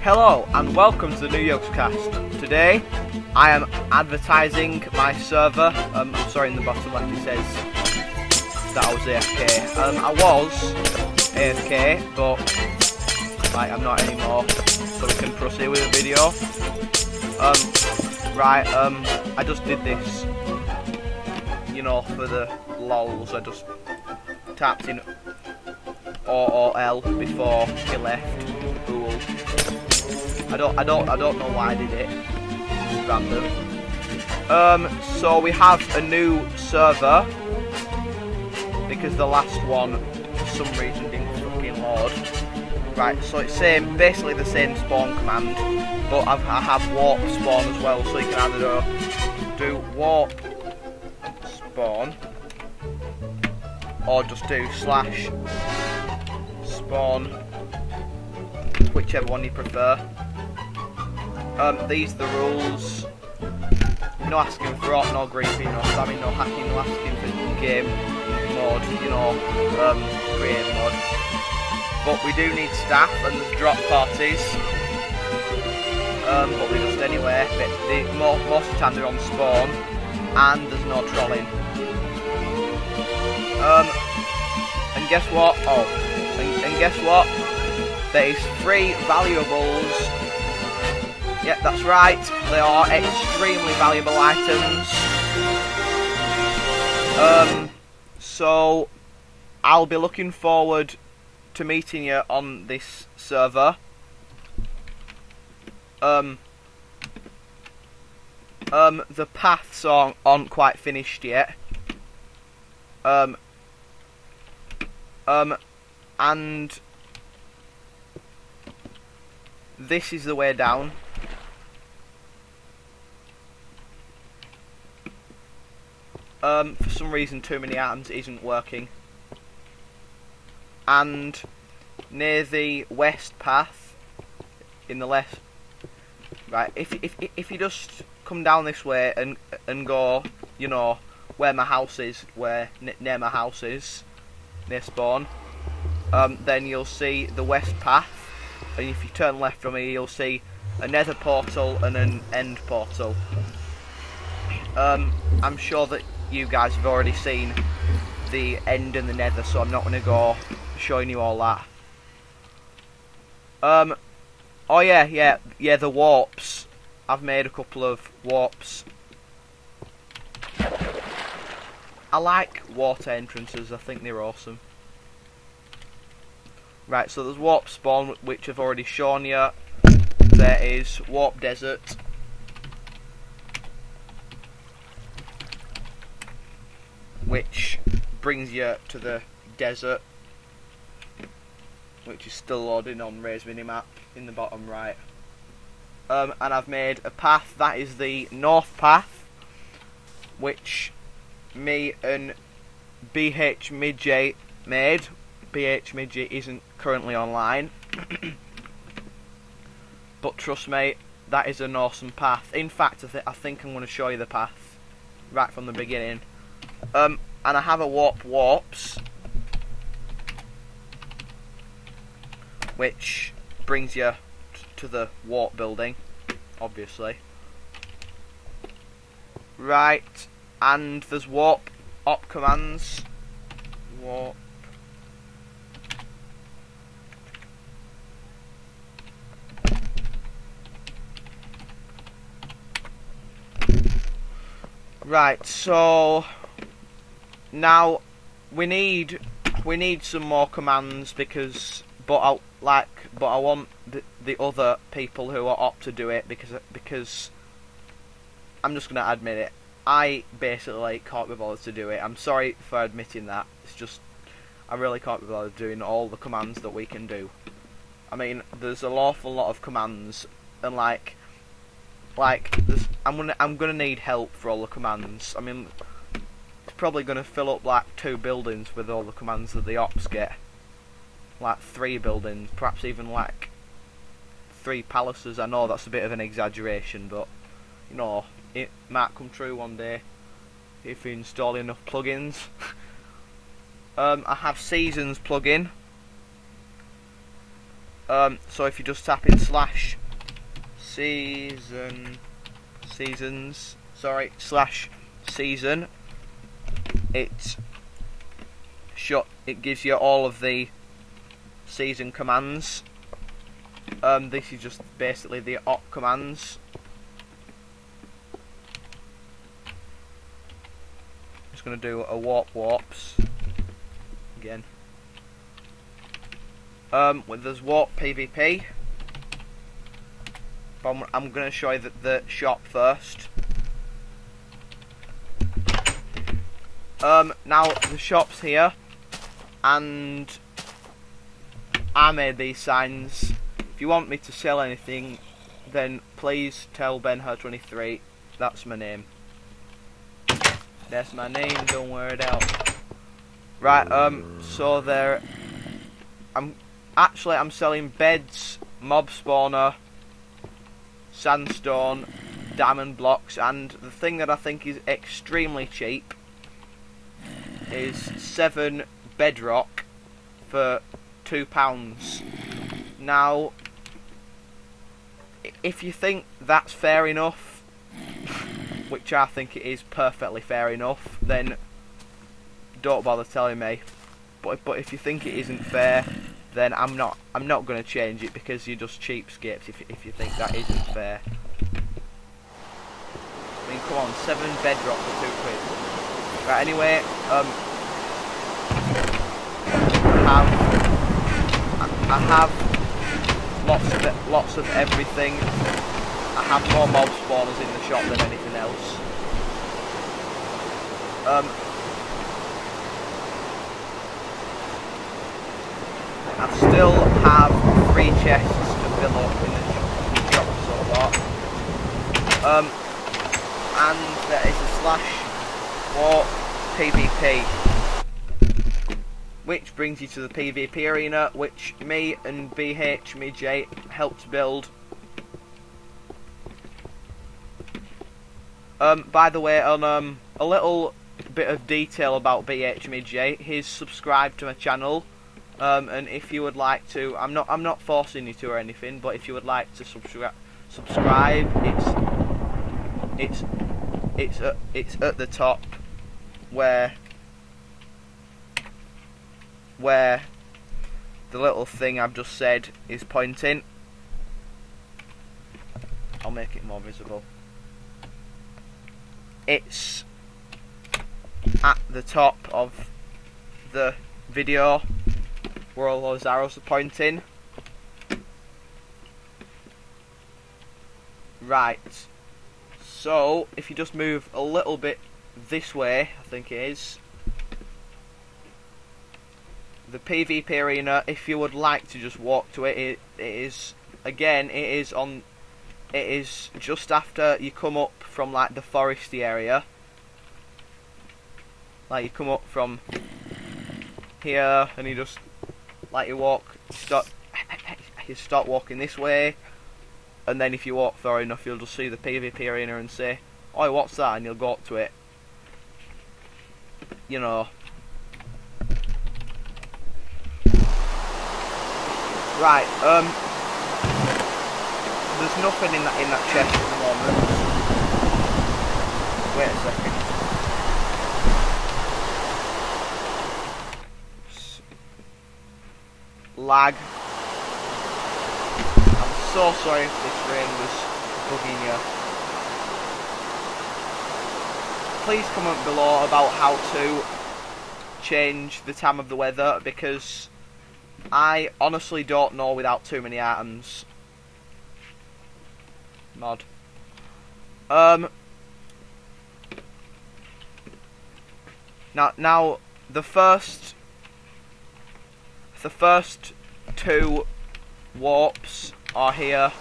Hello and welcome to the new Yogscast. Today I am advertising my server. I'm sorry, in the bottom left it says that I was AFK. I was AFK, but I'm not anymore. So we can proceed with the video. I just did this, you know, for the lols. I just tapped in O-O-L before he left. Cool. I don't know why I did it. It's random. So we have a new server because the last one for some reason didn't fucking load. Right, so it's basically the same spawn command, but I have warp spawn as well, so you can either do warp spawn or just do / spawn, whichever one you prefer. These are the rules. No asking for aught, no griefing, no spamming, no hacking, no asking for game mode, you know, create mode. But we do need staff and there's drop parties. But we just anyway. Most of the time they're on spawn and there's no trolling. And guess what? And guess what? There is 3 valuables. Yeah, that's right. They are extremely valuable items. So I'll be looking forward to meeting you on this server. The paths aren't quite finished yet. And this is the way down. For some reason too many items isn't working. And near the west path, in the left, right, if you just come down this way and go, you know, where my house is, near my house is, near spawn, then you'll see the west path, and if you turn left from here you'll see a nether portal and an end portal. I'm sure that you guys have already seen the end and the nether, so I'm not going to go showing you all that. Oh yeah, the warps. I've made a couple of warps. I like water entrances, I think they're awesome. Right, so there's warp spawn, which I've already shown you. There is warp desert. Which brings you to the desert, which is still loading on Ray's minimap in the bottom right. And I've made a path, that is the north path, which me and BH Midget made. BH Midget isn't currently online, but trust me, that is an awesome path. In fact, I think I'm going to show you the path right from the beginning. And I have a warps, which brings you to the warp building, obviously. Right, and there's warp op commands. Warp. Right, so now we need some more commands because I want the other people who are op to do it because I'm just gonna admit it, I basically can't be bothered to do it. I'm sorry for admitting that. It's just I really can't be bothered doing all the commands that we can do. I mean, there's an awful lot of commands, and I'm gonna need help for all the commands. I mean, it's probably gonna fill up like 2 buildings with all the commands that the ops get. Like 3 buildings, perhaps even like 3 palaces. I know that's a bit of an exaggeration, but you know, it might come true one day if you install enough plugins. I have seasons plugin, So if you just tap in slash season, it gives you all of the season commands. This is just basically the op commands. Just gonna do a warps again. There's warp PvP. But I'm gonna show you the shop first. Now the shop's here, and I made these signs. If you want me to sell anything, then please tell BenHer23. That's my name. That's my name. Don't wear it out. Right. So there. I'm selling beds, mob spawner, sandstone, diamond blocks, and the thing that I think is extremely cheap is 7 bedrock for £2. Now, if you think that's fair enough, which I think it is perfectly fair enough, then don't bother telling me. But if you think it isn't fair, then I'm not going to change it, because you're just cheapskates if you think that isn't fair. I mean, come on, 7 bedrock for £2. Right, anyway, I have lots of everything. I have more mob spawners in the shop than anything else. I still have 3 chests to fill up in the shop so far. And there is a slash warp PvP, which brings you to the PvP arena, which me and BHMJ helped build. By the way, on a little bit of detail about BHMJ, he's subscribed to my channel. And if you would like to, I'm not forcing you to or anything, but if you would like to subscribe, it's at the top where the little thing I've just said is pointing. I'll make it more visible. It's at the top of the video where all those arrows are pointing. Right. So, if you just move a little bit this way, I think it is, the PvP arena, if you would like to just walk to it, it is just after you come up from like the foresty area. Like you come up from here and you just you start walking this way, and then if you walk far enough you'll just see the PvP arena and say, "Oh, what's that?" and you'll go up to it. You know. Right, there's nothing in that chest at the moment. Wait a second. Lag. I'm so sorry if this rain was bugging you. Please comment below about how to change the time of the weather, because I honestly don't know without too many items. Mod. Now the first 2 warps are here.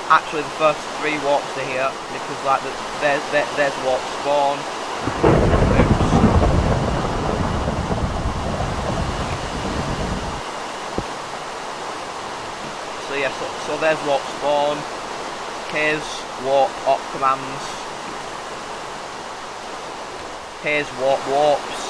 Actually, the first 3 warps are here because like there's warp spawn. Oops. So yeah, so there's warp spawn. Here's warp op commands. Here's warp warps.